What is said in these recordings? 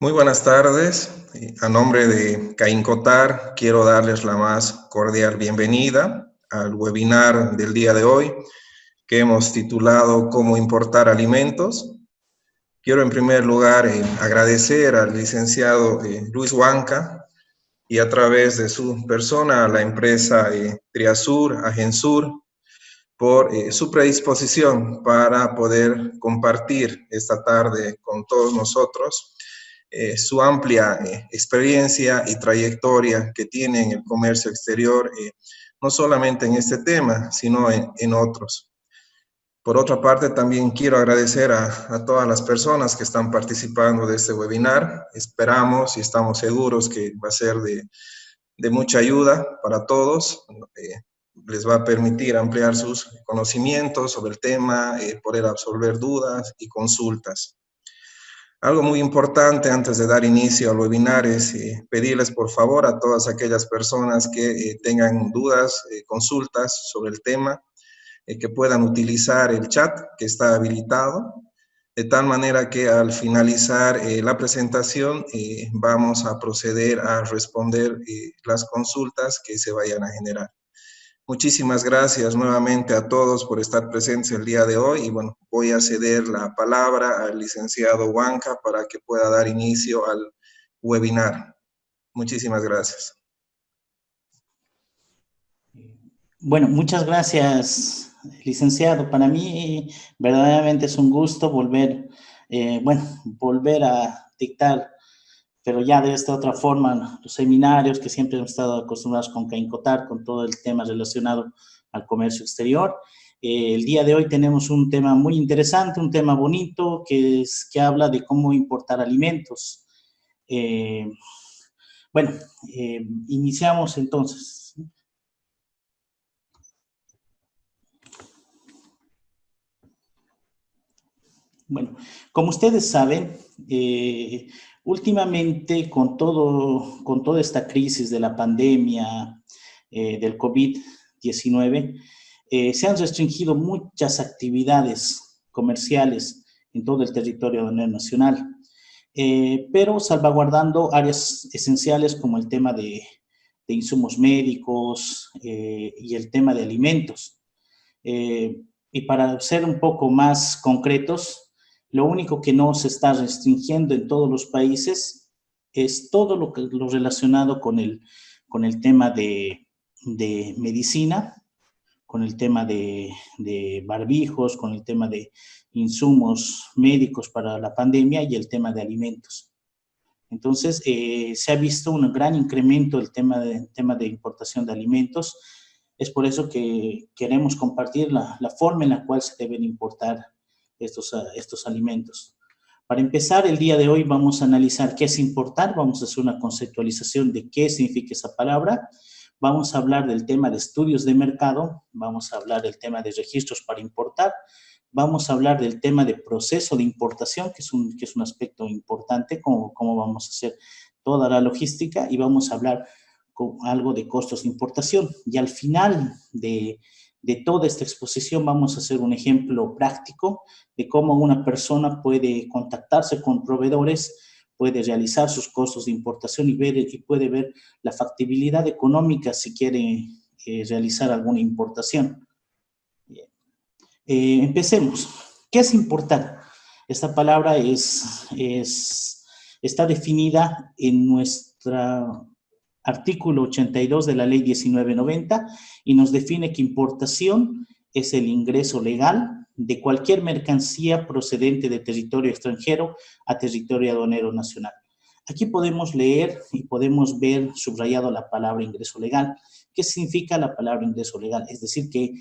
Muy buenas tardes. A nombre de Caín Cotar, quiero darles la más cordial bienvenida al webinar del día de hoy, que hemos titulado Cómo importar alimentos. Quiero en primer lugar agradecer al licenciado Luis Huanca y a través de su persona a la empresa Triasur, Agensur, por su predisposición para poder compartir esta tarde con todos nosotros su amplia experiencia y trayectoria que tiene en el comercio exterior, no solamente en este tema, sino en otros. Por otra parte, también quiero agradecer a todas las personas que están participando de este webinar. Esperamos y estamos seguros que va a ser de mucha ayuda para todos. Les va a permitir ampliar sus conocimientos sobre el tema, poder absolver dudas y consultas. Algo muy importante antes de dar inicio al webinar es pedirles por favor a todas aquellas personas que tengan dudas, consultas sobre el tema, que puedan utilizar el chat que está habilitado, de tal manera que al finalizar la presentación vamos a proceder a responder las consultas que se vayan a generar. Muchísimas gracias nuevamente a todos por estar presentes el día de hoy y bueno, voy a ceder la palabra al licenciado Huanca para que pueda dar inicio al webinar. Muchísimas gracias. Bueno, muchas gracias, licenciado. Para mí verdaderamente es un gusto volver a dictar, pero ya de esta otra forma, los seminarios que siempre hemos estado acostumbrados con Caín Cotar, con todo el tema relacionado al comercio exterior. El día de hoy tenemos un tema muy interesante, un tema bonito, que habla de cómo importar alimentos. Iniciamos entonces. Bueno, como ustedes saben, últimamente con toda esta crisis de la pandemia del COVID-19, se han restringido muchas actividades comerciales en todo el territorio nacional, pero salvaguardando áreas esenciales como el tema de insumos médicos y el tema de alimentos. Y para ser un poco más concretos, lo único que no se está restringiendo en todos los países es todo lo relacionado con el tema de medicina, con el tema de barbijos, con el tema de insumos médicos para la pandemia y el tema de alimentos. Entonces, se ha visto un gran incremento del tema de importación de alimentos. Es por eso que queremos compartir la forma en la cual se deben importar estos alimentos. Para empezar, el día de hoy vamos a analizar qué es importar, vamos a hacer una conceptualización de qué significa esa palabra, vamos a hablar del tema de estudios de mercado, vamos a hablar del tema de registros para importar, vamos a hablar del tema de proceso de importación, que es un aspecto importante, cómo vamos a hacer toda la logística, y vamos a hablar algo de costos de importación. Y al final de toda esta exposición vamos a hacer un ejemplo práctico de cómo una persona puede contactarse con proveedores, puede realizar sus costos de importación y puede ver la factibilidad económica si quiere realizar alguna importación. Bien. Empecemos. ¿Qué es importar? Esta palabra está definida en nuestro artículo 82 de la ley 1990 y nos define que importación es el ingreso legal de cualquier mercancía procedente de territorio extranjero a territorio aduanero nacional. Aquí podemos leer y podemos ver subrayado la palabra ingreso legal. ¿Qué significa la palabra ingreso legal? Es decir, que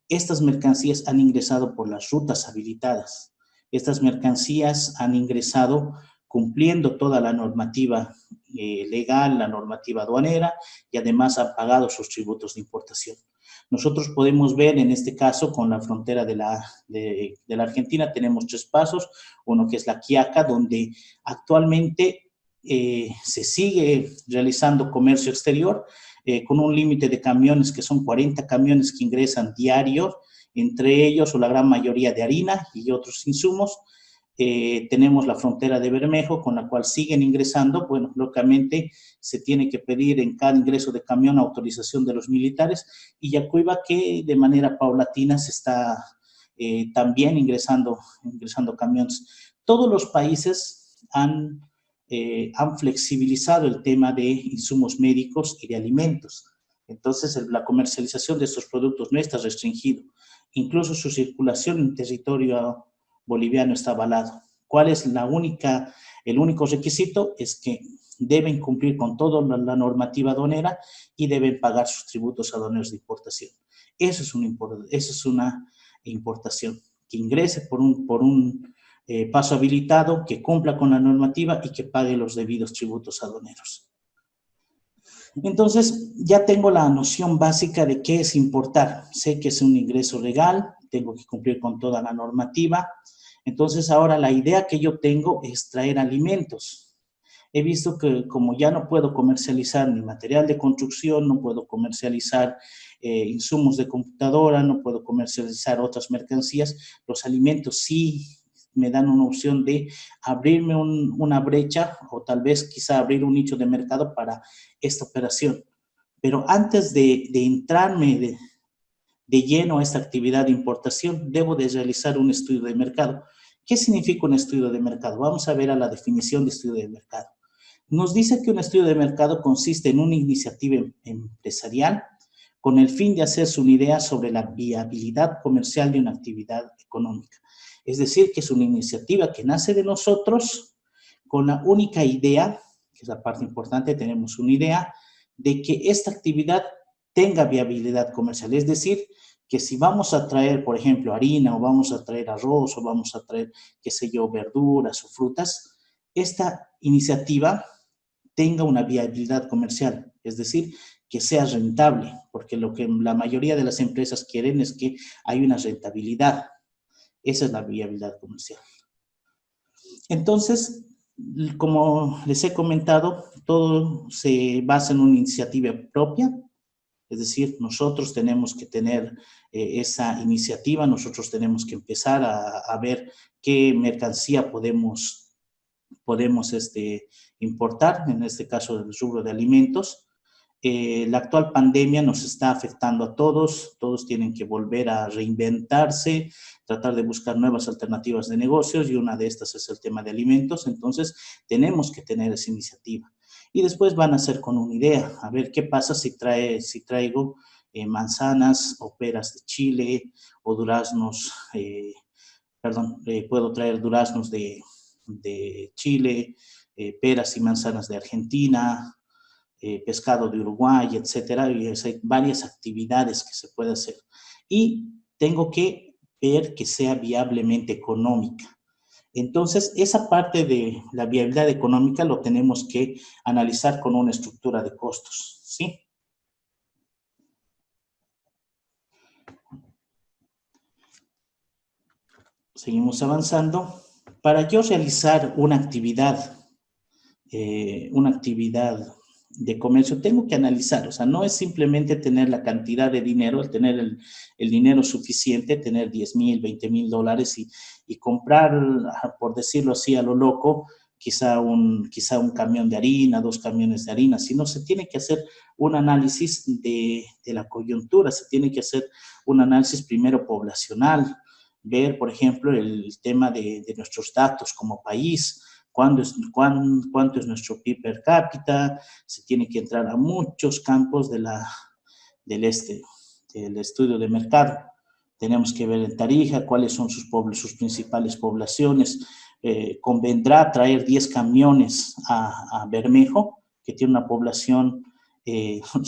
estas mercancías han ingresado por las rutas habilitadas. Estas mercancías han ingresado cumpliendo toda la normativa legal, la normativa aduanera, y además han pagado sus tributos de importación. Nosotros podemos ver en este caso con la frontera de la Argentina tenemos 3 pasos, uno que es la Quiaca, donde actualmente se sigue realizando comercio exterior con un límite de camiones que son 40 camiones que ingresan diarios, entre ellos o la gran mayoría de harina y otros insumos. tenemos la frontera de Bermejo, con la cual siguen ingresando. Bueno, lógicamente se tiene que pedir en cada ingreso de camión autorización de los militares, y Yacuiba, que de manera paulatina se está también ingresando camiones. Todos los países han flexibilizado el tema de insumos médicos y de alimentos. Entonces, la comercialización de estos productos no está restringido. Incluso su circulación en territorio boliviano está avalado. ¿Cuál es el único requisito? Es que deben cumplir con toda la normativa aduanera y deben pagar sus tributos aduaneros de importación. Eso es una importación, que ingrese por un paso habilitado, que cumpla con la normativa y que pague los debidos tributos aduaneros. Entonces, ya tengo la noción básica de qué es importar. Sé que es un ingreso legal, tengo que cumplir con toda la normativa. Entonces, ahora la idea que yo tengo es traer alimentos. He visto que como ya no puedo comercializar ni material de construcción, no puedo comercializar insumos de computadora, no puedo comercializar otras mercancías, los alimentos sí me dan una opción de abrirme una brecha, o tal vez quizá abrir un nicho de mercado para esta operación. Pero antes de entrarme de lleno a esta actividad de importación, debo de realizar un estudio de mercado. ¿Qué significa un estudio de mercado? Vamos a ver a la definición de estudio de mercado. Nos dice que un estudio de mercado consiste en una iniciativa empresarial con el fin de hacerse una idea sobre la viabilidad comercial de una actividad económica. Es decir, que es una iniciativa que nace de nosotros con la única idea, que es la parte importante, tenemos una idea de que esta actividad tenga viabilidad comercial. Es decir, que si vamos a traer, por ejemplo, harina, o vamos a traer arroz, o vamos a traer, qué sé yo, verduras o frutas, esta iniciativa tenga una viabilidad comercial, es decir, que sea rentable, porque lo que la mayoría de las empresas quieren es que hay una rentabilidad. Esa es la viabilidad comercial. Entonces, como les he comentado, todo se basa en una iniciativa propia, es decir, nosotros tenemos que tener esa iniciativa, nosotros tenemos que empezar a ver qué mercancía podemos importar, en este caso del rubro de alimentos. La actual pandemia nos está afectando a todos tienen que volver a reinventarse, tratar de buscar nuevas alternativas de negocios, y una de estas es el tema de alimentos. Entonces tenemos que tener esa iniciativa. Y después van a ser con una idea, a ver qué pasa si traigo manzanas o peras de Chile, o duraznos, puedo traer duraznos de Chile, peras y manzanas de Argentina, pescado de Uruguay, etcétera. Y hay varias actividades que se puede hacer. Y tengo que ver que sea viablemente económica. Entonces, esa parte de la viabilidad económica lo tenemos que analizar con una estructura de costos, ¿sí? Seguimos avanzando. Para yo realizar una actividad de comercio, tengo que analizar, o sea, no es simplemente tener la cantidad de dinero, el tener el dinero suficiente, tener 10,000, 20,000 dólares y comprar, por decirlo así, a lo loco, quizá un camión de harina, 2 camiones de harina, sino se tiene que hacer un análisis de la coyuntura, se tiene que hacer un análisis primero poblacional, ver, por ejemplo, el tema de nuestros datos como país, cuánto es nuestro PIB per cápita. Se tiene que entrar a muchos campos del estudio de mercado. Tenemos que ver en Tarija cuáles son sus principales poblaciones. Convendrá traer 10 camiones a Bermejo, que tiene una población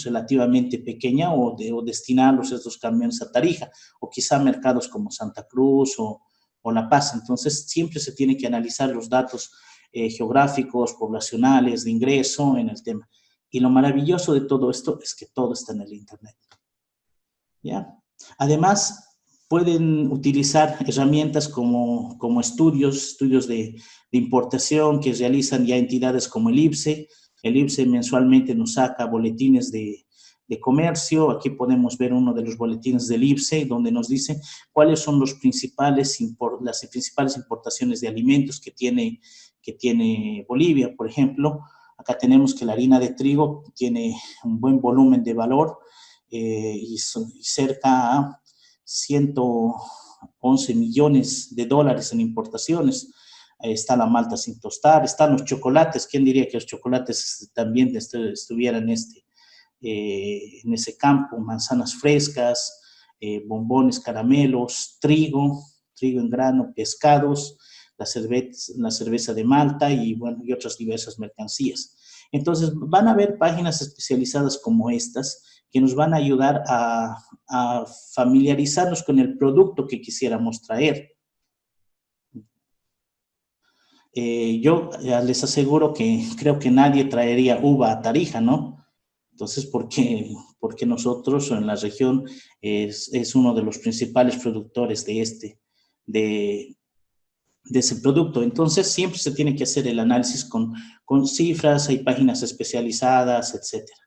relativamente pequeña, o destinarlos estos camiones a Tarija, o quizá mercados como Santa Cruz o La Paz. Entonces, siempre se tiene que analizar los datos geográficos, poblacionales, de ingreso en el tema. Y lo maravilloso de todo esto es que todo está en el Internet. ¿Ya? Además, pueden utilizar herramientas como estudios de importación que realizan ya entidades como el IPSE. El IPSE mensualmente nos saca boletines de de comercio. Aquí podemos ver uno de los boletines del IPSE, donde nos dice cuáles son las principales importaciones de alimentos que tiene Bolivia. Por ejemplo, acá tenemos que la harina de trigo tiene un buen volumen de valor y cerca a 111 millones de dólares en importaciones. Está la malta sin tostar, están los chocolates. ¿Quién diría que los chocolates también estuvieran en ese campo? Manzanas frescas, bombones, caramelos, trigo en grano, pescados, la cerveza de Malta y, bueno, y otras diversas mercancías. Entonces, van a haber páginas especializadas como estas que nos van a ayudar a familiarizarnos con el producto que quisiéramos traer. Yo les aseguro que creo que nadie traería uva a Tarija, ¿no? Entonces, porque nosotros en la región es uno de los principales productores de ese producto. Entonces, siempre se tiene que hacer el análisis con cifras, hay páginas especializadas, etcétera.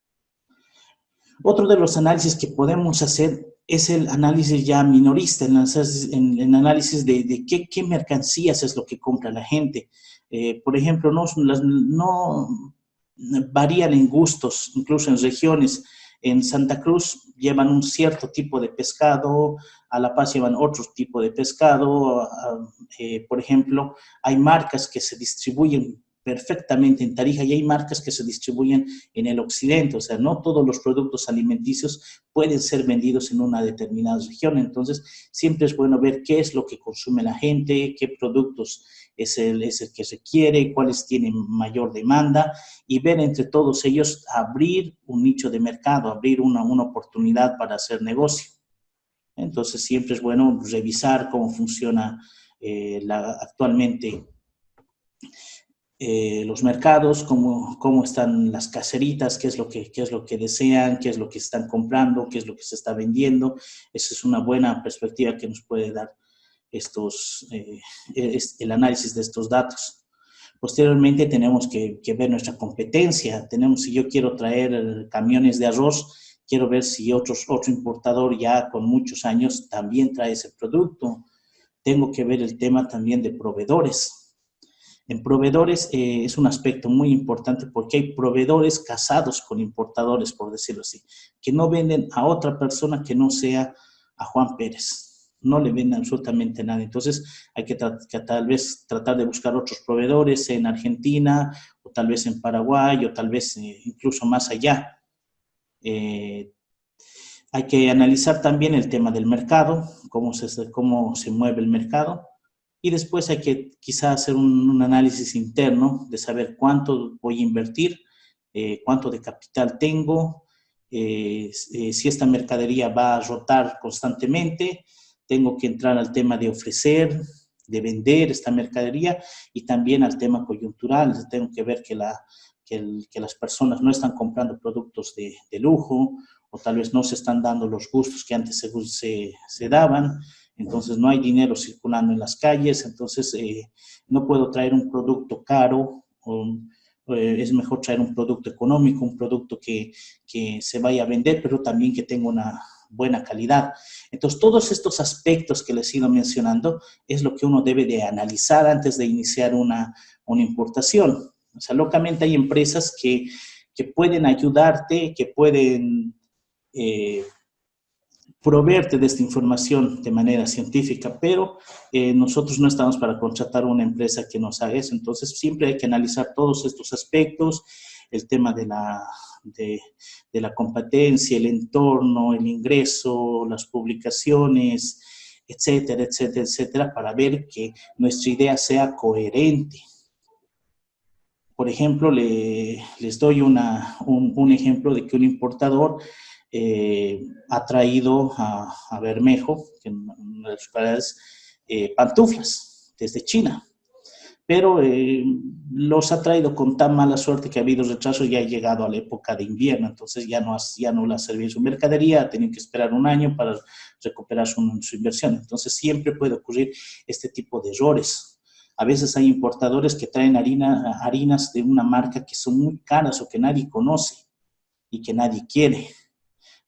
Otro de los análisis que podemos hacer es el análisis ya minorista, el análisis de qué mercancías es lo que compra la gente. Por ejemplo, no varían en gustos, incluso en regiones. En Santa Cruz llevan un cierto tipo de pescado, a La Paz llevan otro tipo de pescado. Por ejemplo, hay marcas que se distribuyen perfectamente en Tarija y hay marcas que se distribuyen en el occidente. O sea, no todos los productos alimenticios pueden ser vendidos en una determinada región. Entonces, siempre es bueno ver qué es lo que consume la gente, qué productos es el que requiere, cuáles tienen mayor demanda, y ver entre todos ellos abrir un nicho de mercado, abrir una oportunidad para hacer negocio. Entonces, siempre es bueno revisar cómo funciona actualmente los mercados, cómo están las caseritas, qué es lo que desean, qué es lo que están comprando, qué es lo que se está vendiendo. Esa es una buena perspectiva que nos puede dar el análisis de estos datos. Posteriormente tenemos que ver nuestra competencia. Si yo quiero traer camiones de arroz, quiero ver si otro importador ya con muchos años también trae ese producto. Tengo que ver el tema también de proveedores. En proveedores es un aspecto muy importante porque hay proveedores casados con importadores, por decirlo así, que no venden a otra persona que no sea a Juan Pérez. No le venden absolutamente nada. Entonces hay que tal vez tratar de buscar otros proveedores en Argentina, o tal vez en Paraguay, o tal vez incluso más allá. Hay que analizar también el tema del mercado, cómo se mueve el mercado. Y después hay que quizá hacer un análisis interno de saber cuánto voy a invertir, cuánto de capital tengo, si esta mercadería va a rotar constantemente. Tengo que entrar al tema de ofrecer, de vender esta mercadería, y también al tema coyuntural. Tengo que ver que las personas no están comprando productos de lujo, o tal vez no se están dando los gustos que antes se daban. Entonces no hay dinero circulando en las calles. Entonces no puedo traer un producto caro, es mejor traer un producto económico, un producto que se vaya a vender, pero también que tenga una buena calidad. Entonces, todos estos aspectos que les he ido mencionando es lo que uno debe de analizar antes de iniciar una importación. O sea, locamente hay empresas que pueden ayudarte, que pueden proveerte de esta información de manera científica, pero nosotros no estamos para contratar una empresa que nos haga eso. Entonces, siempre hay que analizar todos estos aspectos, el tema de la competencia, el entorno, el ingreso, las publicaciones, etcétera, etcétera, etcétera, para ver que nuestra idea sea coherente. Por ejemplo, les doy un ejemplo de que un importador ha traído a Bermejo, que en una de sus paradas, pantuflas desde China, pero los ha traído con tan mala suerte que ha habido retraso y ha llegado a la época de invierno. Entonces ya no le ha servido su mercadería, ha tenido que esperar un año para recuperar su inversión. Entonces siempre puede ocurrir este tipo de errores. A veces hay importadores que traen harinas de una marca que son muy caras o que nadie conoce y que nadie quiere.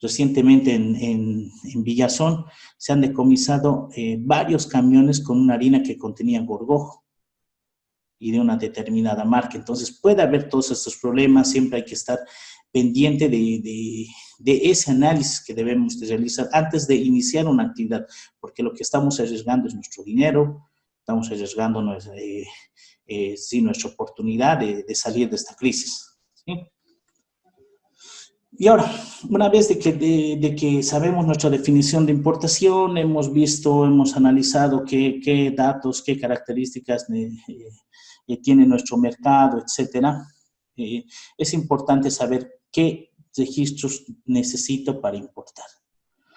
Recientemente en Villazón se han decomisado varios camiones con una harina que contenía gorgojo y de una determinada marca. Entonces puede haber todos estos problemas, siempre hay que estar pendiente de ese análisis que debemos de realizar antes de iniciar una actividad, porque lo que estamos arriesgando es nuestro dinero, estamos arriesgando nuestra oportunidad de salir de esta crisis, ¿sí? Y ahora, una vez de que sabemos nuestra definición de importación, hemos visto, hemos analizado qué datos, qué características tiene nuestro mercado, etcétera, es importante saber qué registros necesito para importar.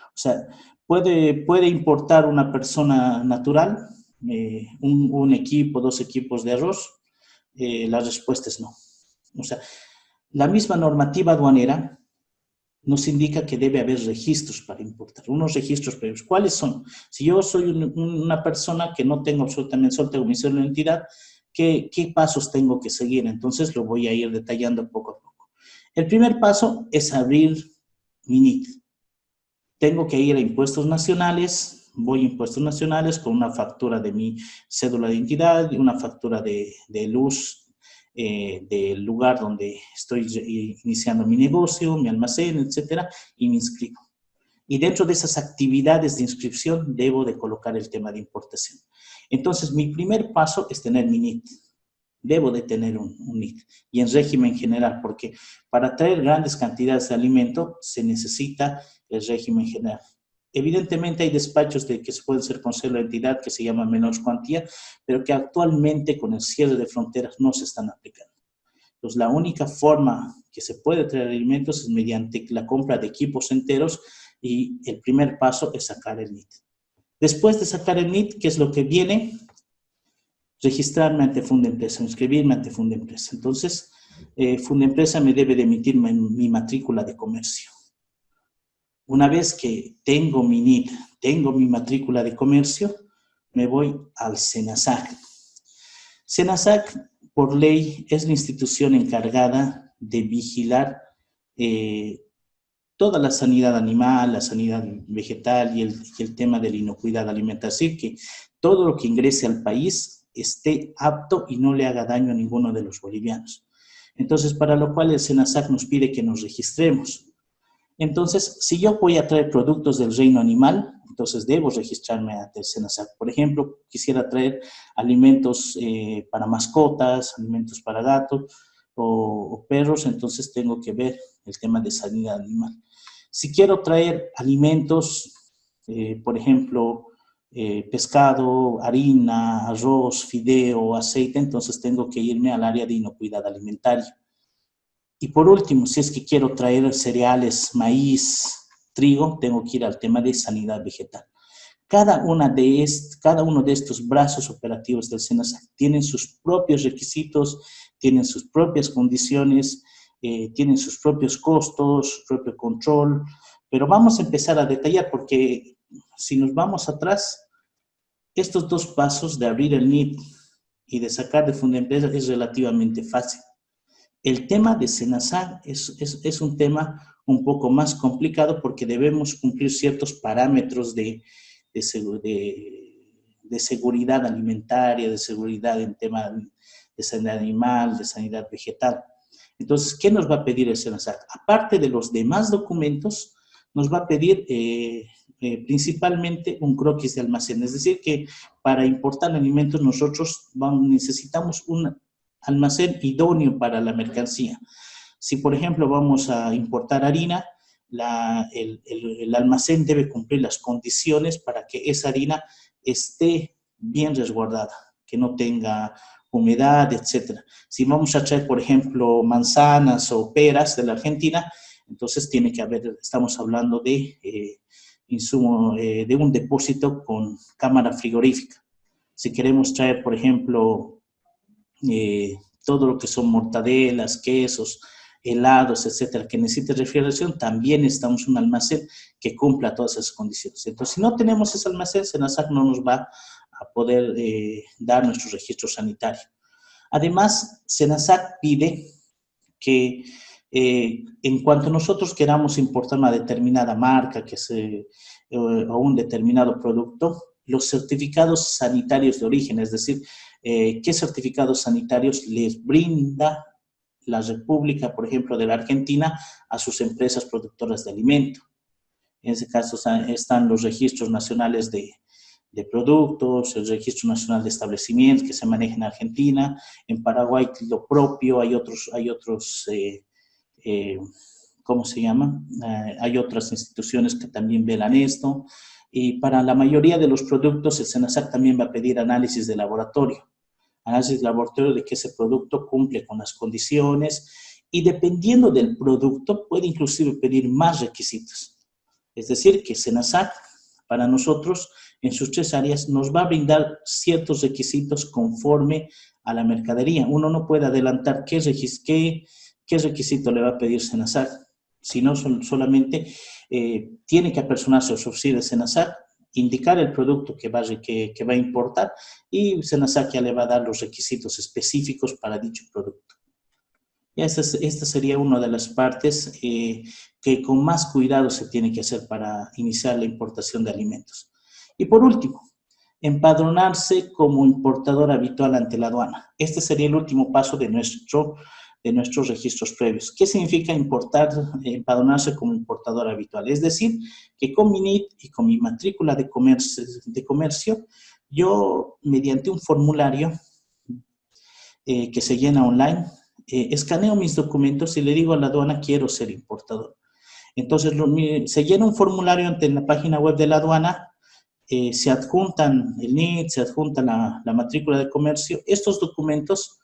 O sea, ¿puede importar una persona natural, un equipo, 2 equipos de arroz? La respuesta es no. O sea, la misma normativa aduanera nos indica que debe haber registros para importar, unos registros previos. ¿Cuáles son? Si yo soy una persona que no tengo absolutamente, solo tengo mi cédula de identidad, ¿qué pasos tengo que seguir? Entonces lo voy a ir detallando poco a poco. El primer paso es abrir mi NIT. Tengo que ir a impuestos nacionales, voy a impuestos nacionales con una factura de mi cédula de identidad, una factura de luz, del lugar donde estoy iniciando mi negocio, mi almacén, etcétera, y me inscribo. Y dentro de esas actividades de inscripción debo de colocar el tema de importación. Entonces, mi primer paso es tener mi NIT. Debo de tener un NIT y en régimen general, porque para traer grandes cantidades de alimento se necesita el régimen general. Evidentemente hay despachos que se pueden hacer con cédula de identidad que se llaman menor cuantía, pero que actualmente con el cierre de fronteras no se están aplicando. Entonces, la única forma que se puede traer alimentos es mediante la compra de equipos enteros y el primer paso es sacar el NIT. Después de sacar el NIT, ¿qué es lo que viene? Registrarme ante Fundempresa, inscribirme ante Fundempresa. Entonces, Fundempresa me debe de emitir mi matrícula de comercio. Una vez que tengo mi NIT, tengo mi matrícula de comercio, me voy al SENASAC. SENASAC, por ley, es la institución encargada de vigilar toda la sanidad animal, la sanidad vegetal y el tema de la inocuidad alimentaria. Así que todo lo que ingrese al país esté apto y no le haga daño a ninguno de los bolivianos. Entonces, para lo cual el SENASAC nos pide que nos registremos. Entonces, si yo voy a traer productos del reino animal, entonces debo registrarme ante el SENASAC. Por ejemplo, quisiera traer alimentos para mascotas, alimentos para gatos o perros, entonces tengo que ver el tema de sanidad animal. Si quiero traer alimentos, por ejemplo, pescado, harina, arroz, fideo, aceite, entonces tengo que irme al área de inocuidad alimentaria. Y por último, si es que quiero traer cereales, maíz, trigo, tengo que ir al tema de sanidad vegetal. Cada uno de estos brazos operativos del SENASAC tienen sus propios requisitos, tienen sus propias condiciones, tienen sus propios costos, su propio control, pero vamos a empezar a detallar porque si nos vamos atrás, estos 2 pasos de abrir el NIT y de sacar de Fundempresa es relativamente fácil. El tema de SENASAC es un tema un poco más complicado porque debemos cumplir ciertos parámetros de seguridad alimentaria, de seguridad en tema de sanidad animal, de sanidad vegetal. Entonces, ¿qué nos va a pedir el SENASAC? Aparte de los demás documentos, nos va a pedir principalmente un croquis de almacén. Es decir, que para importar alimentos nosotros necesitamos un almacén idóneo para la mercancía. Si, por ejemplo, vamos a importar harina, el almacén debe cumplir las condiciones para que esa harina esté bien resguardada, que no tenga humedad, etc. Si vamos a traer, por ejemplo, manzanas o peras de la Argentina, entonces tiene que haber, estamos hablando de insumo, de un depósito con cámara frigorífica. Si queremos traer, por ejemplo, todo lo que son mortadelas, quesos, helados, etcétera, que necesite refrigeración, también necesitamos un almacén que cumpla todas esas condiciones. Entonces, si no tenemos ese almacén, SENASAC no nos va a poder dar nuestro registro sanitario. Además, SENASAC pide que En cuanto nosotros queramos importar una determinada marca o un determinado producto, los certificados sanitarios de origen, es decir, qué certificados sanitarios les brinda la República, por ejemplo, de la Argentina a sus empresas productoras de alimento. En ese caso están los registros nacionales de productos, el Registro Nacional de Establecimientos que se maneja en Argentina, en Paraguay lo propio, hay otros ¿cómo se llama? Hay otras instituciones que también velan esto. Y para la mayoría de los productos, el SENASAC también va a pedir análisis de laboratorio. Análisis de laboratorio de que ese producto cumple con las condiciones y dependiendo del producto puede inclusive pedir más requisitos. Es decir, que SENASAC para nosotros en sus 3 áreas nos va a brindar ciertos requisitos conforme a la mercadería. Uno no puede adelantar qué requisito le va a pedir SENASAC, sino solamente tiene que apersonarse a su oficina de SENASAC, indicar el producto que va a importar y SENASAC ya le va a dar los requisitos específicos para dicho producto. Esta sería una de las partes que con más cuidado se tiene que hacer para iniciar la importación de alimentos. Y por último, empadronarse como importador habitual ante la aduana. Este sería el último paso de nuestros registros previos. ¿Qué significa empadronarse como importador habitual? Es decir, que con mi NIT y con mi matrícula de comercio, yo mediante un formulario que se llena online, escaneo mis documentos y le digo a la aduana quiero ser importador. Entonces se llena un formulario ante la página web de la aduana, se adjuntan el NIT, se adjunta la matrícula de comercio. Estos documentos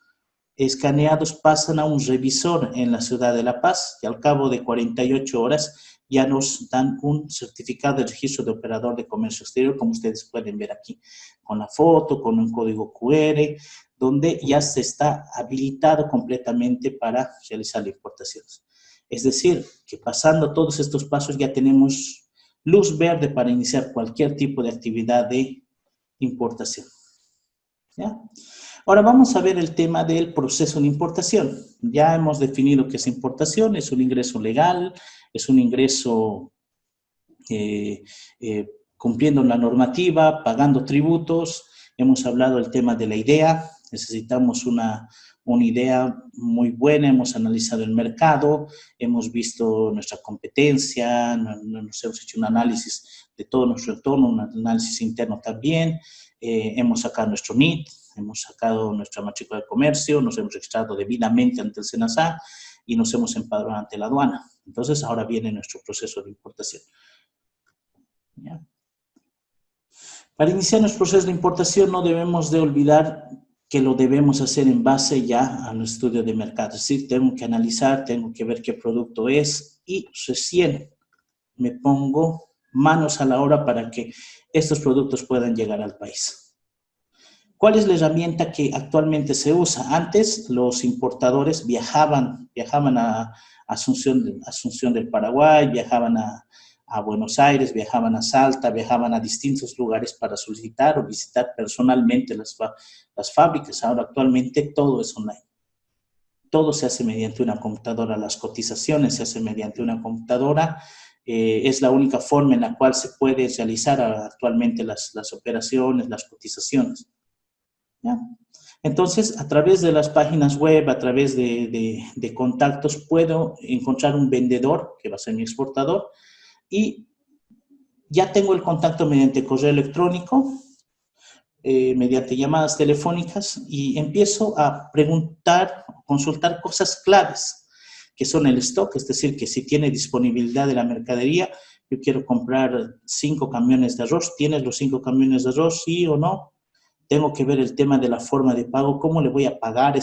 escaneados pasan a un revisor en la ciudad de La Paz y al cabo de 48 horas ya nos dan un certificado de registro de operador de comercio exterior, como ustedes pueden ver aquí, con la foto, con un código QR, donde ya se está habilitado completamente para realizar importaciones. Es decir, que pasando todos estos pasos ya tenemos luz verde para iniciar cualquier tipo de actividad de importación. ¿Ya? Ahora vamos a ver el tema del proceso de importación. Ya hemos definido qué es importación, es un ingreso legal, es un ingreso cumpliendo la normativa, pagando tributos. Hemos hablado del tema de la idea, necesitamos una idea muy buena, hemos analizado el mercado, hemos visto nuestra competencia, nos hemos hecho un análisis de todo nuestro entorno, un análisis interno también, hemos sacado nuestro NIT, hemos sacado nuestra matrícula de comercio, nos hemos registrado debidamente ante el SENASAC y nos hemos empadronado ante la aduana. Entonces, ahora viene nuestro proceso de importación. ¿Ya? Para iniciar nuestro proceso de importación no debemos de olvidar que lo debemos hacer en base ya a nuestro estudio de mercado. Es decir, tengo que analizar, tengo que ver qué producto es y recién me pongo manos a la obra para que estos productos puedan llegar al país. ¿Cuál es la herramienta que actualmente se usa? Antes los importadores viajaban a Asunción del Paraguay, viajaban a Buenos Aires, viajaban a Salta, viajaban a distintos lugares para solicitar o visitar personalmente las fábricas. Ahora actualmente todo es online. Todo se hace mediante una computadora, las cotizaciones se hacen mediante una computadora. Es la única forma en la cual se puede realizar actualmente las operaciones, las cotizaciones. ¿Ya? Entonces, a través de las páginas web, a través de contactos, puedo encontrar un vendedor que va a ser mi exportador y ya tengo el contacto mediante correo electrónico, mediante llamadas telefónicas y empiezo a preguntar, consultar cosas claves que son el stock, es decir, que si tiene disponibilidad de la mercadería, yo quiero comprar 5 camiones de arroz, ¿tienes los 5 camiones de arroz, sí o no? Tengo que ver el tema de la forma de pago, cómo le voy a pagar a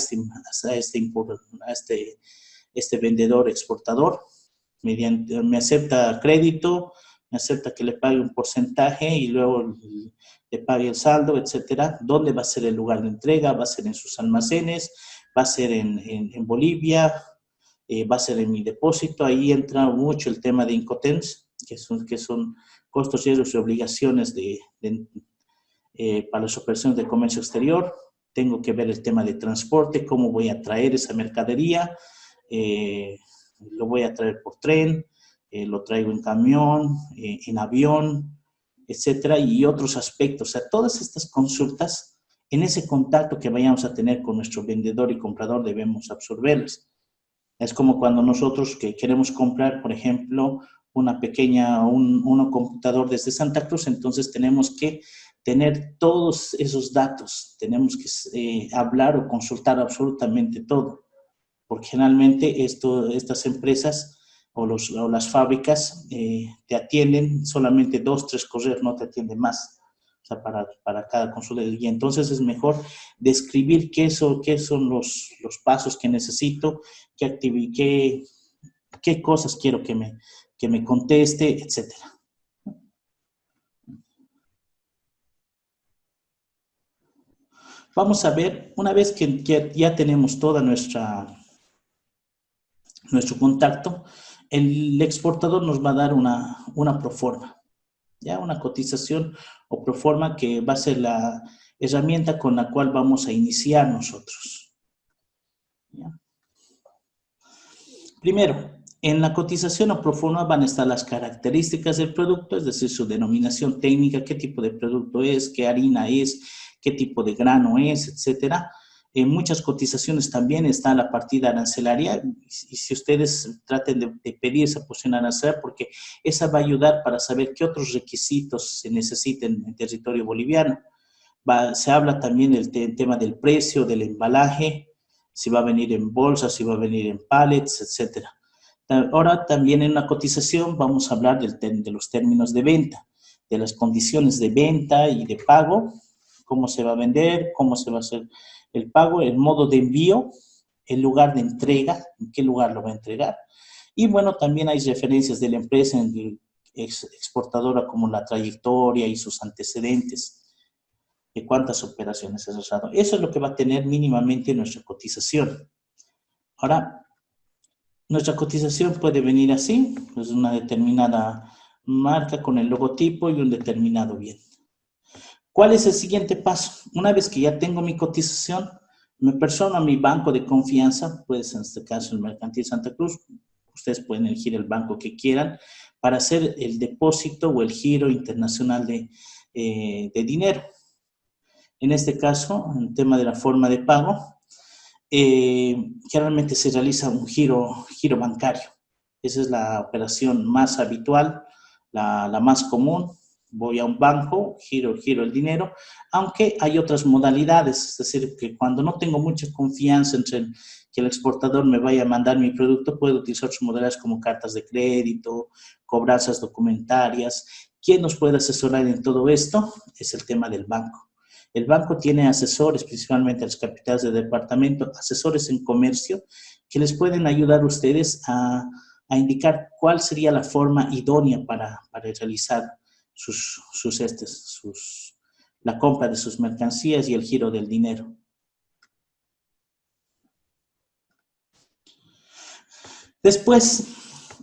este vendedor exportador. Me acepta crédito, me acepta que le pague un porcentaje y luego le pague el saldo, etcétera. ¿Dónde va a ser el lugar de entrega? ¿Va a ser en sus almacenes? ¿Va a ser en Bolivia? ¿Va a ser en mi depósito? Ahí entra mucho el tema de Incoterms, que son costos, riesgos y obligaciones para las operaciones de comercio exterior. Tengo que ver el tema de transporte, cómo voy a traer esa mercadería, lo voy a traer por tren, lo traigo en camión, en avión, etcétera, y otros aspectos. O sea, todas estas consultas, en ese contacto que vayamos a tener con nuestro vendedor y comprador, debemos absorberlas. Es como cuando nosotros que queremos comprar, por ejemplo, un computador desde Santa Cruz, entonces tenemos que tener todos esos datos, tenemos que hablar o consultar absolutamente todo, porque generalmente estas empresas o las fábricas te atienden solamente 2, 3 correos, no te atienden más, o sea, para cada consulta. Y entonces es mejor describir qué son los pasos que necesito, qué cosas quiero que me conteste, etcétera. Vamos a ver, una vez que ya tenemos toda nuestro contacto, el exportador nos va a dar una proforma, ya una cotización o proforma que va a ser la herramienta con la cual vamos a iniciar nosotros. ¿Ya? Primero, en la cotización o proforma van a estar las características del producto, es decir, su denominación técnica, qué tipo de producto es, qué harina es, qué tipo de grano es, etcétera. En muchas cotizaciones también está la partida arancelaria, y si ustedes traten de pedir esa porción arancelaria, porque esa va a ayudar para saber qué otros requisitos se necesiten en territorio boliviano. Se habla también del tema del precio, del embalaje, si va a venir en bolsas, si va a venir en pallets, etcétera. Ahora también en una cotización vamos a hablar de los términos de venta, de las condiciones de venta y de pago, cómo se va a vender, cómo se va a hacer el pago, el modo de envío, el lugar de entrega, en qué lugar lo va a entregar. Y bueno, también hay referencias de la empresa exportadora como la trayectoria y sus antecedentes, de cuántas operaciones ha realizado. Eso es lo que va a tener mínimamente nuestra cotización. Ahora, nuestra cotización puede venir así, pues una determinada marca con el logotipo y un determinado bien. ¿Cuál es el siguiente paso? Una vez que ya tengo mi cotización, me persono a mi banco de confianza, pues en este caso el Mercantil Santa Cruz, ustedes pueden elegir el banco que quieran para hacer el depósito o el giro internacional de dinero. En este caso, en el tema de la forma de pago, generalmente se realiza un giro bancario. Esa es la operación más habitual, la más común. Voy a un banco, giro el dinero, aunque hay otras modalidades, es decir, que cuando no tengo mucha confianza entre que el exportador me vaya a mandar mi producto, puedo utilizar otras modalidades como cartas de crédito, cobranzas documentarias. ¿Quién nos puede asesorar en todo esto? Es el tema del banco. El banco tiene asesores, principalmente a los capitales de departamento, asesores en comercio, que les pueden ayudar a ustedes a indicar cuál sería la forma idónea para realizar la compra de sus mercancías y el giro del dinero. Después,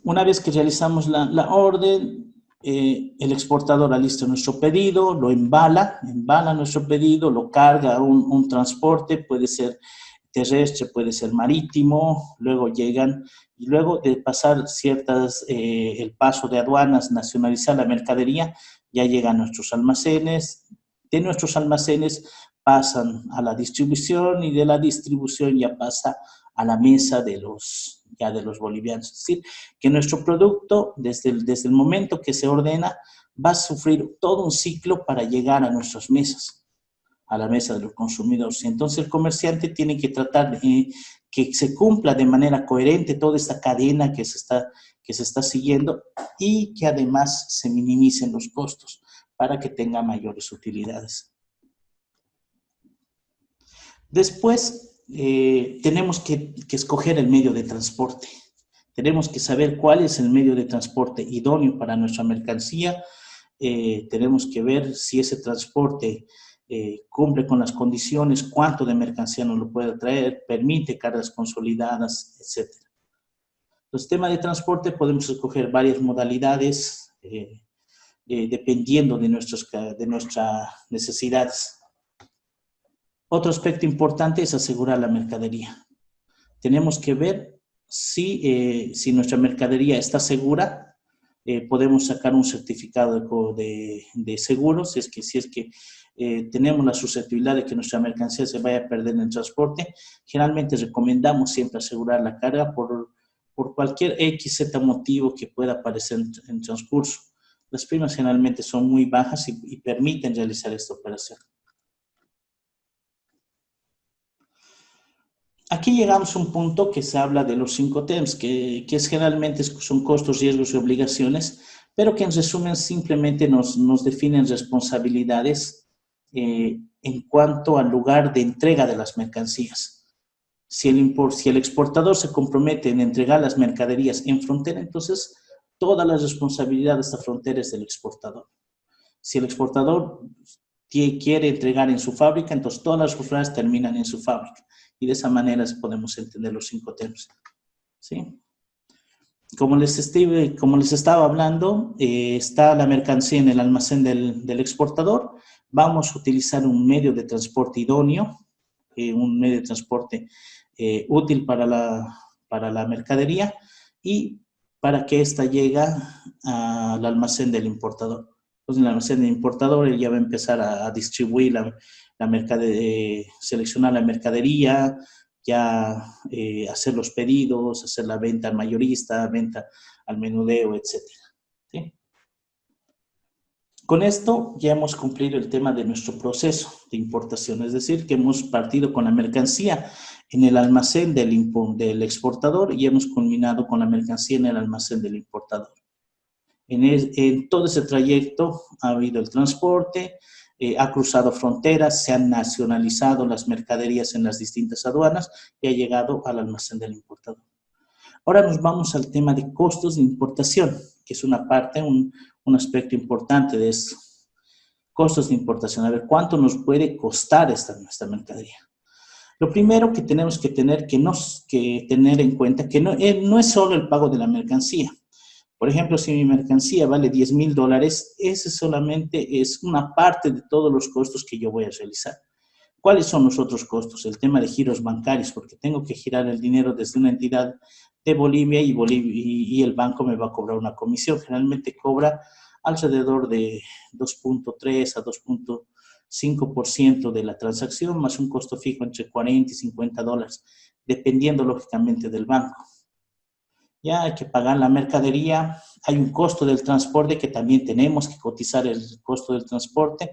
una vez que realizamos la orden, el exportador alista nuestro pedido, lo embala nuestro pedido, lo carga a un transporte, puede ser terrestre, puede ser marítimo, luego llegan, y luego de pasar el paso de aduanas, nacionalizar la mercadería, ya llegan a nuestros almacenes, de nuestros almacenes pasan a la distribución y de la distribución ya pasa a la mesa de los bolivianos. Es decir, que nuestro producto, desde el momento que se ordena, va a sufrir todo un ciclo para llegar a nuestras mesas, a la mesa de los consumidores. Entonces, el comerciante tiene que tratar de que se cumpla de manera coherente toda esta cadena que se está siguiendo y que además se minimicen los costos para que tenga mayores utilidades. Después, tenemos que escoger el medio de transporte. Tenemos que saber cuál es el medio de transporte idóneo para nuestra mercancía. Tenemos que ver si ese transporte cumple con las condiciones, cuánto de mercancía nos lo puede traer, permite cargas consolidadas, etc. Entonces, tema de transporte, podemos escoger varias modalidades dependiendo de nuestras necesidades. Otro aspecto importante es asegurar la mercadería. Tenemos que ver si nuestra mercadería está segura, podemos sacar un certificado de seguro, si es que tenemos la susceptibilidad de que nuestra mercancía se vaya a perder en el transporte. Generalmente recomendamos siempre asegurar la carga por cualquier XZ motivo que pueda aparecer en transcurso. Las primas generalmente son muy bajas y permiten realizar esta operación. Aquí llegamos a un punto que se habla de los 5 TEMS, que generalmente son costos, riesgos y obligaciones, pero que en resumen simplemente nos definen responsabilidades en cuanto al lugar de entrega de las mercancías. Si el exportador se compromete en entregar las mercaderías en frontera, entonces toda la responsabilidad de esta frontera es del exportador. Si el exportador quiere entregar en su fábrica, entonces todas las responsabilidades terminan en su fábrica. Y de esa manera podemos entender los 5 TEMS. ¿Sí? Como les estaba hablando, está la mercancía en el almacén del exportador. Vamos a utilizar un medio de transporte idóneo, un medio de transporte útil para la mercadería y para que ésta llegue al almacén del importador. Entonces, en el almacén del importador, él ya va a empezar a distribuir la mercadería, seleccionar la mercadería, ya hacer los pedidos, hacer la venta al mayorista, venta al menudeo, etc. ¿Sí? Con esto ya hemos cumplido el tema de nuestro proceso de importación, es decir, que hemos partido con la mercancía en el almacén del exportador y hemos culminado con la mercancía en el almacén del importador. En todo ese trayecto ha habido el transporte, ha cruzado fronteras, se han nacionalizado las mercaderías en las distintas aduanas y ha llegado al almacén del importador. Ahora nos vamos al tema de costos de importación, que es una parte, un aspecto importante de esto. Costos de importación. A ver, ¿cuánto nos puede costar esta mercadería? Lo primero que tenemos que tener en cuenta que no es solo el pago de la mercancía. Por ejemplo, si mi mercancía vale $10,000, ese solamente es una parte de todos los costos que yo voy a realizar. ¿Cuáles son los otros costos? El tema de giros bancarios, porque tengo que girar el dinero desde una entidad de Bolivia y el banco me va a cobrar una comisión. Generalmente cobra alrededor de 2.3 a 2.5% de la transacción, más un costo fijo entre $40 y $50, dependiendo lógicamente del banco. Ya hay que pagar la mercadería, hay un costo del transporte que también tenemos que cotizar el costo del transporte,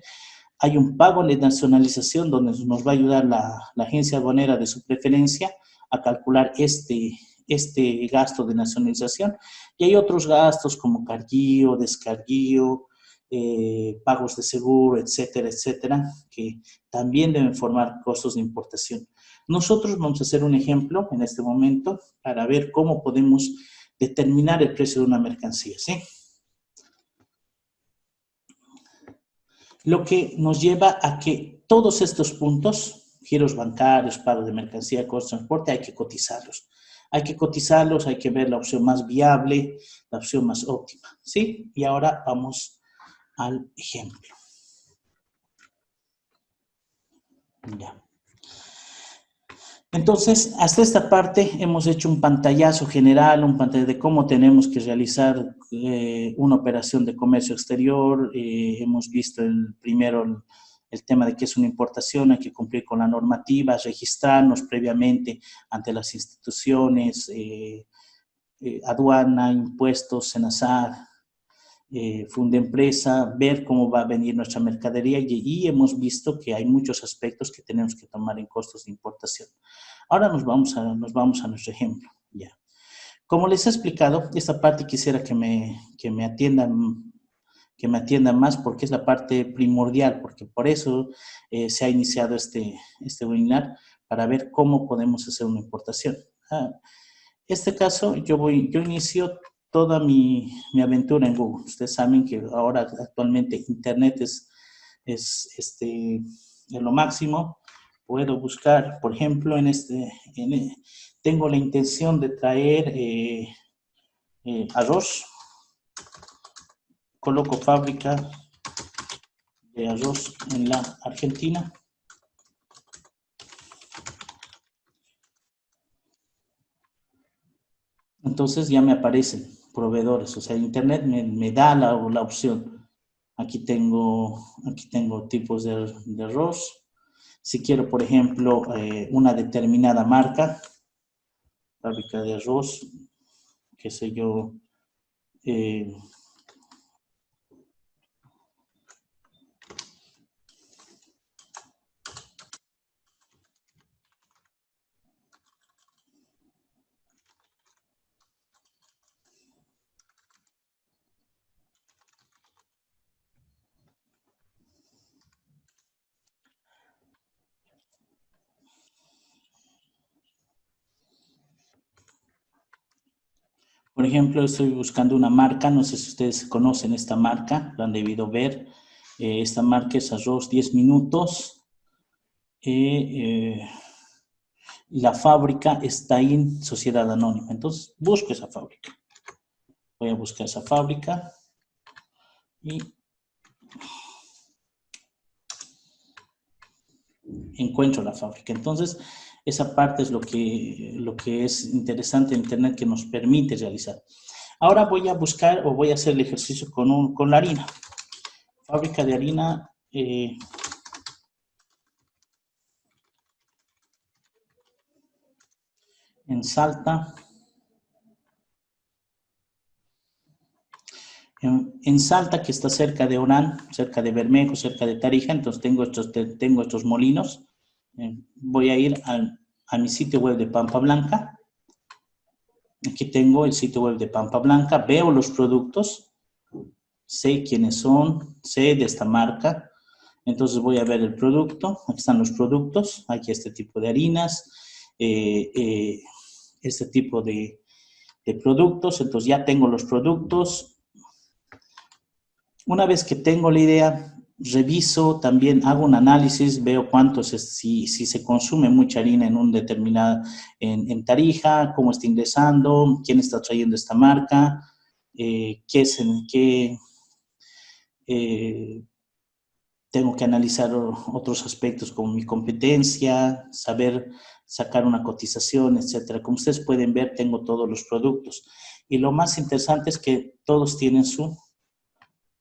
hay un pago de nacionalización donde nos va a ayudar la agencia aduanera de su preferencia a calcular este gasto de nacionalización y hay otros gastos como carguío, descarguío, pagos de seguro, etcétera, etcétera, que también deben formar costos de importación. Nosotros vamos a hacer un ejemplo en este momento para ver cómo podemos determinar el precio de una mercancía, ¿sí? Lo que nos lleva a que todos estos puntos, giros bancarios, pago de mercancía, costos de transporte, hay que cotizarlos. Hay que cotizarlos, hay que ver la opción más viable, la opción más óptima, ¿sí? Y ahora vamos al ejemplo. Ya. Entonces, hasta esta parte hemos hecho un pantallazo general, un pantallazo de cómo tenemos que realizar una operación de comercio exterior. Hemos visto primero el tema de que es una importación, hay que cumplir con la normativa, registrarnos previamente ante las instituciones, aduana, impuestos, SENASAR, Fundempresa, ver cómo va a venir nuestra mercadería y hemos visto que hay muchos aspectos que tenemos que tomar en costos de importación. Ahora nos vamos a nuestro ejemplo. Ya. Como les he explicado, esta parte quisiera que me atiendan más porque es la parte primordial, porque por eso se ha iniciado este webinar para ver cómo podemos hacer una importación. Este caso, yo inicio toda mi aventura en Google. Ustedes saben que ahora actualmente Internet es lo máximo. Puedo buscar, por ejemplo, tengo la intención de traer arroz. Coloco fábrica de arroz en la Argentina. Entonces ya me aparecen proveedores, o sea, Internet me da la opción. Aquí tengo tipos de arroz. Si quiero, por ejemplo, una determinada marca, fábrica de arroz, qué sé yo, por ejemplo, estoy buscando una marca, no sé si ustedes conocen esta marca, la han debido ver. Esta marca es Arroz 10 Minutos. La fábrica está en Sociedad Anónima. Entonces, busco esa fábrica. Voy a buscar esa fábrica y encuentro la fábrica. Entonces, esa parte es lo que es interesante en Internet que nos permite realizar. Ahora voy a buscar o voy a hacer el ejercicio con la harina. Fábrica de harina. En Salta. En Salta, que está cerca de Orán, cerca de Bermejo, cerca de Tarija, entonces tengo estos molinos. Voy a ir a mi sitio web de Pampa Blanca. Aquí tengo el sitio web de Pampa Blanca, veo los productos, sé quiénes son, sé de esta marca. Entonces voy a ver el producto, aquí están los productos, aquí este tipo de harinas, este tipo de productos, entonces ya tengo los productos. Una vez que tengo la idea, reviso, también hago un análisis, veo si se consume mucha harina en un determinado, en Tarija, cómo está ingresando, quién está trayendo esta marca, tengo que analizar otros aspectos como mi competencia, saber sacar una cotización, etcétera. Como ustedes pueden ver, tengo todos los productos. Y lo más interesante es que todos tienen su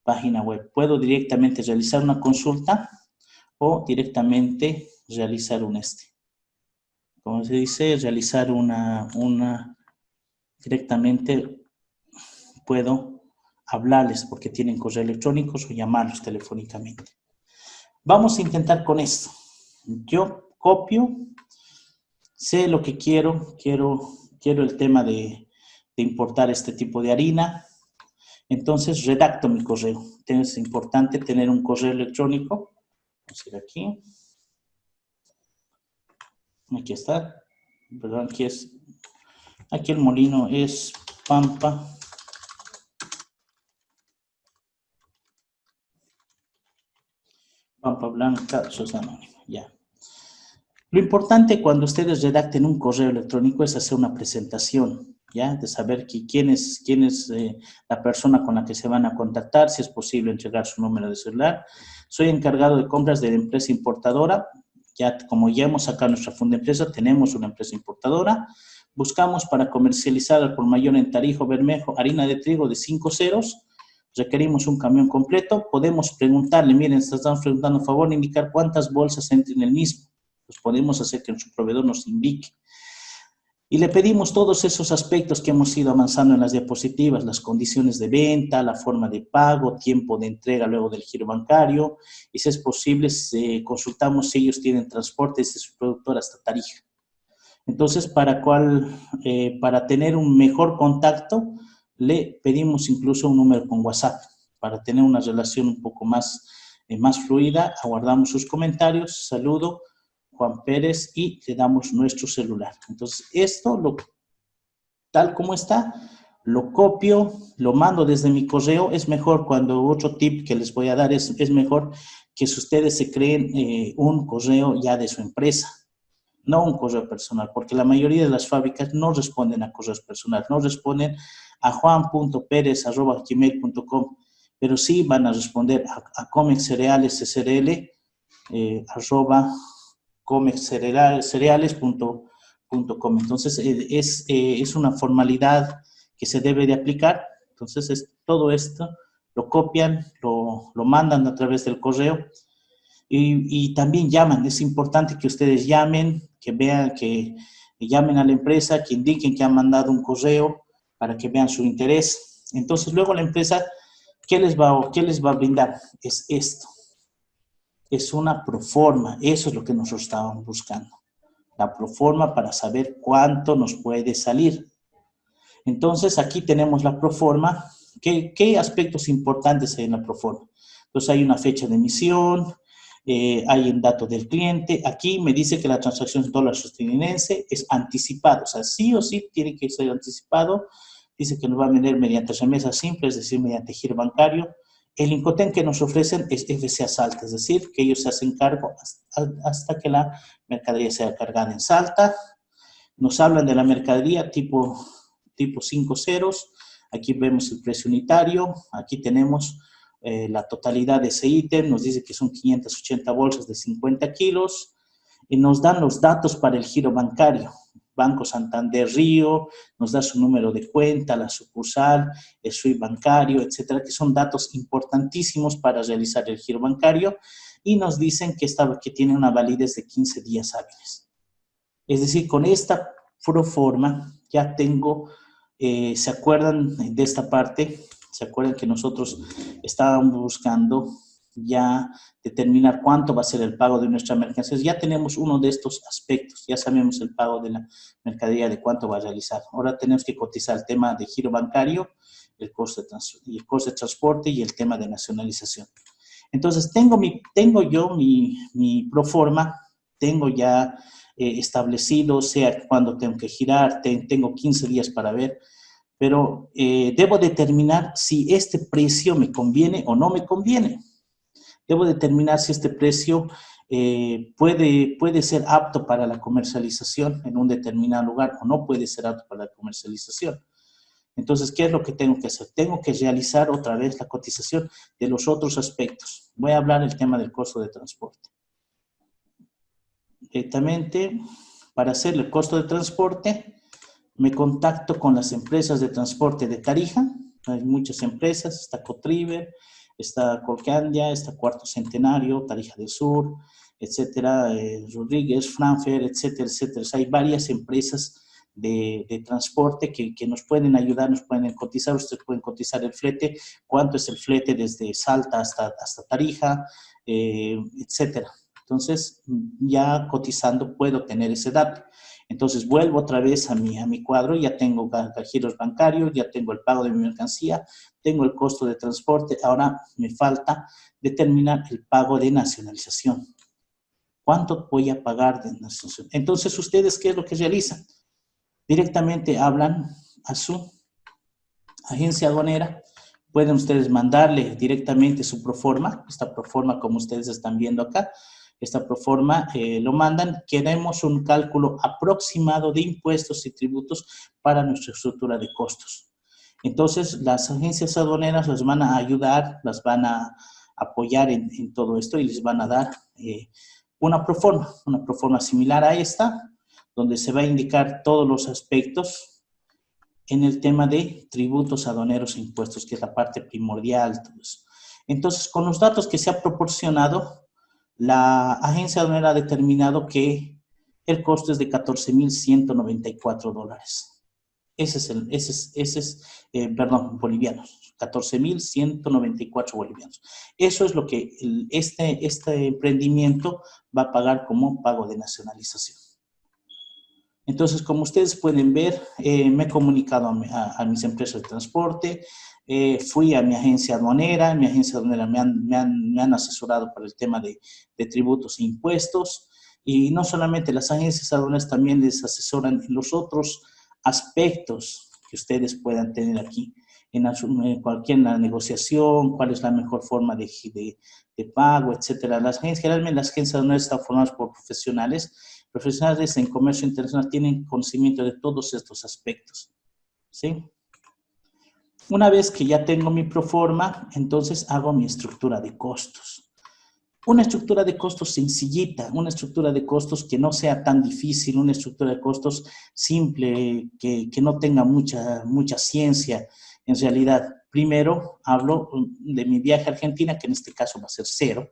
página web. Puedo directamente realizar una consulta o directamente realizar como se dice, realizar directamente puedo hablarles porque tienen correo electrónico o llamarlos telefónicamente. Vamos a intentar con esto. Yo copio, sé lo que quiero el tema de importar este tipo de harina. Entonces, redacto mi correo. Es importante tener un correo electrónico. Vamos a ir aquí. Aquí está. Perdón, aquí el molino es Pampa Blanca, Sociedad Anónima. Ya. Lo importante cuando ustedes redacten un correo electrónico es hacer una presentación, ¿ya? De saber quién es la persona con la que se van a contactar, si es posible entregar su número de celular. Soy encargado de compras de la empresa importadora. Como ya hemos sacado nuestra funda empresa, tenemos una empresa importadora. Buscamos para comercializar al por mayor en Tarija, Bermejo, harina de trigo de 5 ceros. Requerimos un camión completo. Podemos preguntarle, miren, estamos preguntando, a favor de indicar cuántas bolsas entran en el mismo. Pues podemos hacer que nuestro proveedor nos indique. Y le pedimos todos esos aspectos que hemos ido avanzando en las diapositivas, las condiciones de venta, la forma de pago, tiempo de entrega luego del giro bancario, y si es posible, consultamos si ellos tienen transporte desde su productor hasta Tarija. Entonces, para tener un mejor contacto, le pedimos incluso un número con WhatsApp, para tener una relación un poco más fluida. Aguardamos sus comentarios, saludo, Juan Pérez, y le damos nuestro celular. Entonces, tal como está, lo copio, lo mando desde mi correo. Es mejor otro tip que les voy a dar es mejor que si ustedes se creen un correo ya de su empresa, no un correo personal, porque la mayoría de las fábricas no responden a correos personales, no responden a juan.perez@gmail.com, pero sí van a responder a Comex Cereales SRL, @comexcereales.com. .com. Entonces, es una formalidad que se debe de aplicar. Entonces, todo esto lo copian, lo mandan a través del correo y también llaman. Es importante que ustedes llamen, que vean, que llamen a la empresa, que indiquen que han mandado un correo para que vean su interés. Entonces, luego la empresa, qué les va a brindar? Es esto. Es una proforma. Eso es lo que nosotros estábamos buscando. La proforma para saber cuánto nos puede salir. Entonces, aquí tenemos la proforma. ¿Qué aspectos importantes hay en la proforma? Entonces, hay una fecha de emisión, hay un dato del cliente. Aquí me dice que la transacción en dólar estadounidense es anticipado. O sea, sí o sí tiene que ser anticipado. Dice que nos va a vender mediante remesa simple, es decir, mediante giro bancario. El Incoterm que nos ofrecen es FCA Salta, es decir, que ellos se hacen cargo hasta que la mercadería sea cargada en Salta. Nos hablan de la mercadería tipo 5 ceros. Aquí vemos el precio unitario. Aquí tenemos la totalidad de ese ítem. Nos dice que son 580 bolsas de 50 kilos. Y nos dan los datos para el giro bancario. Banco Santander Río, nos da su número de cuenta, la sucursal, el SWIFT bancario, etcétera, que son datos importantísimos para realizar el giro bancario. Y nos dicen que tiene una validez de 15 días hábiles. Es decir, con esta proforma ya tengo, ¿se acuerdan de esta parte? ¿Se acuerdan que nosotros estábamos buscando ya determinar cuánto va a ser el pago de nuestra mercancía? Ya tenemos uno de estos aspectos, ya sabemos el pago de la mercadería, de cuánto va a realizar. Ahora tenemos que cotizar el tema de giro bancario, el costo de transporte y el tema de nacionalización. Entonces, tengo yo mi proforma, tengo ya establecido, sea cuándo tengo que girar, tengo 15 días para ver, pero debo determinar si este precio me conviene o no me conviene. Debo determinar si este precio puede ser apto para la comercialización en un determinado lugar o no puede ser apto para la comercialización. Entonces, ¿qué es lo que tengo que hacer? Tengo que realizar otra vez la cotización de los otros aspectos. Voy a hablar del tema del costo de transporte. Directamente, para hacer el costo de transporte, me contacto con las empresas de transporte de Tarija. Hay muchas empresas, está Cotriver, está Colcandia, está Cuarto Centenario, Tarija del Sur, etcétera, Rodríguez, Frankfurt, etcétera, etcétera. O sea, hay varias empresas de transporte que nos pueden ayudar, nos pueden cotizar. Ustedes pueden cotizar el flete, cuánto es el flete desde Salta hasta Tarija, etcétera. Entonces, ya cotizando puedo tener ese dato. Entonces, vuelvo otra vez a mi cuadro, ya tengo giros bancarios, ya tengo el pago de mi mercancía, tengo el costo de transporte. Ahora me falta determinar el pago de nacionalización. ¿Cuánto voy a pagar de nacionalización? Entonces, ¿ustedes qué es lo que realizan? Directamente hablan a su agencia aduanera. Pueden ustedes mandarle directamente su proforma, esta proforma como ustedes están viendo acá. Esta proforma lo mandan, queremos un cálculo aproximado de impuestos y tributos para nuestra estructura de costos. Entonces, las agencias aduaneras las van a ayudar, las van a apoyar en todo esto y les van a dar una proforma similar a esta, donde se va a indicar todos los aspectos en el tema de tributos aduaneros e impuestos, que es la parte primordial. Todo eso. Entonces, con los datos que se ha proporcionado, la agencia aduanera ha determinado que el costo es de $14,194. Bolivianos. 14,194 bolivianos. Eso es lo que este emprendimiento va a pagar como pago de nacionalización. Entonces, como ustedes pueden ver, me he comunicado a mis empresas de transporte, fui a mi agencia aduanera me han asesorado para el tema de tributos e impuestos, y no solamente las agencias aduaneras, también les asesoran en los otros aspectos que ustedes puedan tener aquí, en cualquier negociación, cuál es la mejor forma de pago, etcétera. Generalmente las agencias aduaneras están formadas por profesionales en comercio internacional, tienen conocimiento de todos estos aspectos, ¿sí? Una vez que ya tengo mi proforma, entonces hago mi estructura de costos. Una estructura de costos sencillita, una estructura de costos que no sea tan difícil, una estructura de costos simple, que no tenga mucha ciencia. En realidad, primero hablo de mi viaje a Argentina, que en este caso va a ser cero.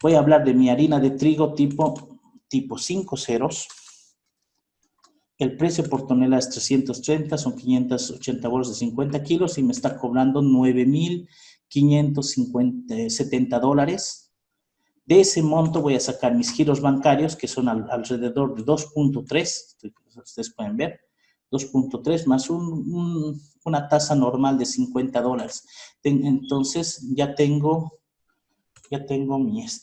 Voy a hablar de mi harina de trigo tipo 5 ceros. El precio por tonelada es 330, son 580 bolos de 50 kilos y me está cobrando 9.570 dólares. De ese monto voy a sacar mis giros bancarios, que son alrededor de 2.3, ustedes pueden ver, 2.3 más una tasa normal de 50 dólares. Entonces ya tengo mis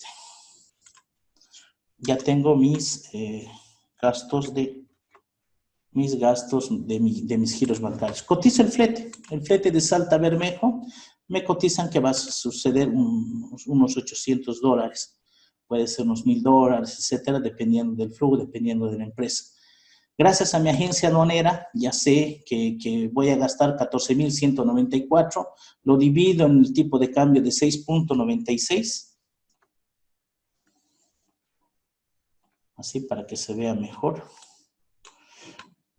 gastos de mis giros bancarios. Cotiza el flete de Salta a Bermejo, me cotizan que va a suceder unos 800 dólares, puede ser unos 1.000 dólares, etcétera, dependiendo del flujo, dependiendo de la empresa. Gracias a mi agencia aduanera, ya sé que voy a gastar 14.194, lo divido en el tipo de cambio de 6.96, así para que se vea mejor.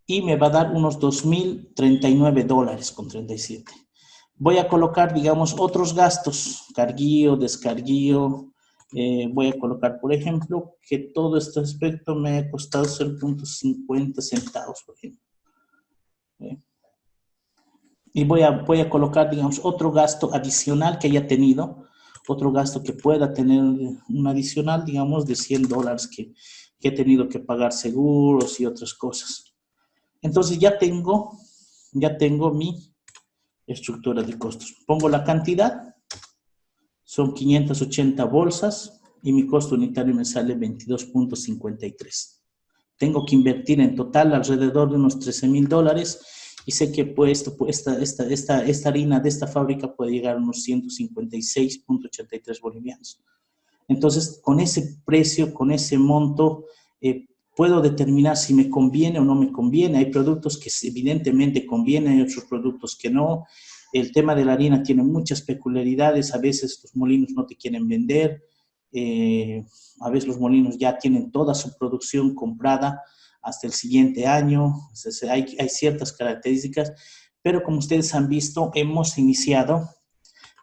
Y me va a dar unos 2.039 dólares con 37. Voy a colocar, digamos, otros gastos, carguío, descarguío. Voy a colocar, por ejemplo, que todo este aspecto me ha costado 0.50 centavos, por ejemplo. Y voy a colocar, digamos, otro gasto adicional que haya tenido, otro gasto que pueda tener un adicional, digamos, de 100 dólares que he tenido que pagar seguros y otras cosas. Entonces ya tengo mi estructura de costos. Pongo la cantidad, son 580 bolsas y mi costo unitario me sale 22.53. Tengo que invertir en total alrededor de unos 13.000 dólares y sé que esta harina de esta fábrica puede llegar a unos 156.83 bolivianos. Entonces, con ese precio, con ese monto, puedo determinar si me conviene o no me conviene. Hay productos que evidentemente convienen, hay otros productos que no. El tema de la harina tiene muchas peculiaridades. A veces los molinos no te quieren vender. A veces los molinos ya tienen toda su producción comprada hasta el siguiente año. Entonces, hay ciertas características, pero como ustedes han visto, hemos iniciado.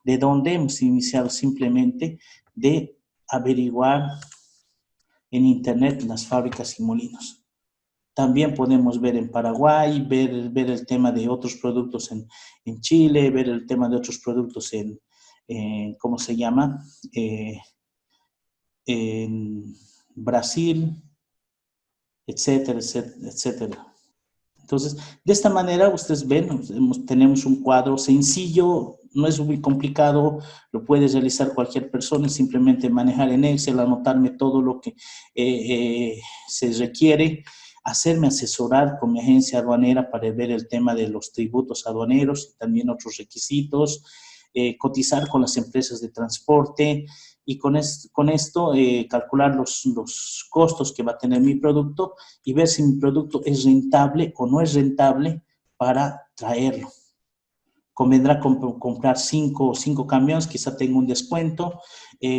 ¿De dónde? Hemos iniciado simplemente de averiguar en internet las fábricas y molinos. También podemos ver en Paraguay, ver el tema de otros productos en Chile, ver el tema de otros productos ¿cómo se llama? En Brasil, etcétera, etcétera, etcétera. Entonces, de esta manera, ustedes ven, tenemos un cuadro sencillo, no es muy complicado, lo puede realizar cualquier persona, simplemente manejar en Excel, anotarme todo lo que se requiere, hacerme asesorar con mi agencia aduanera para ver el tema de los tributos aduaneros y también otros requisitos, cotizar con las empresas de transporte y con esto calcular los costos que va a tener mi producto y ver si mi producto es rentable o no es rentable para traerlo. Convendrá comprar cinco camiones, quizá tenga un descuento.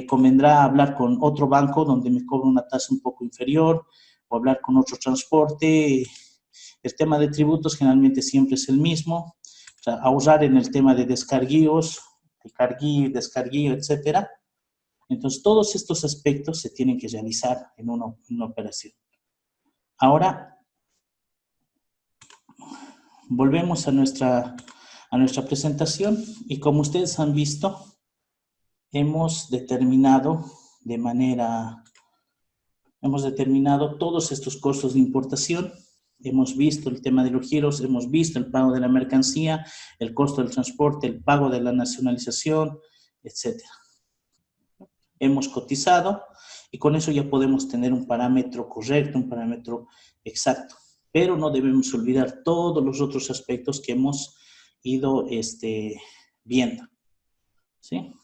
Convendrá hablar con otro banco donde me cobra una tasa un poco inferior o hablar con otro transporte. El tema de tributos generalmente siempre es el mismo. O sea, ahorrar en el tema de descarguíos, descarguío, etcétera. Entonces, todos estos aspectos se tienen que realizar en una operación. Ahora, volvemos a nuestra presentación y como ustedes han visto, hemos determinado todos estos costos de importación. Hemos visto el tema de los giros, hemos visto el pago de la mercancía, el costo del transporte, el pago de la nacionalización, etcétera. Hemos cotizado y con eso ya podemos tener un parámetro correcto, un parámetro exacto. Pero no debemos olvidar todos los otros aspectos que hemos ido viendo, ¿sí?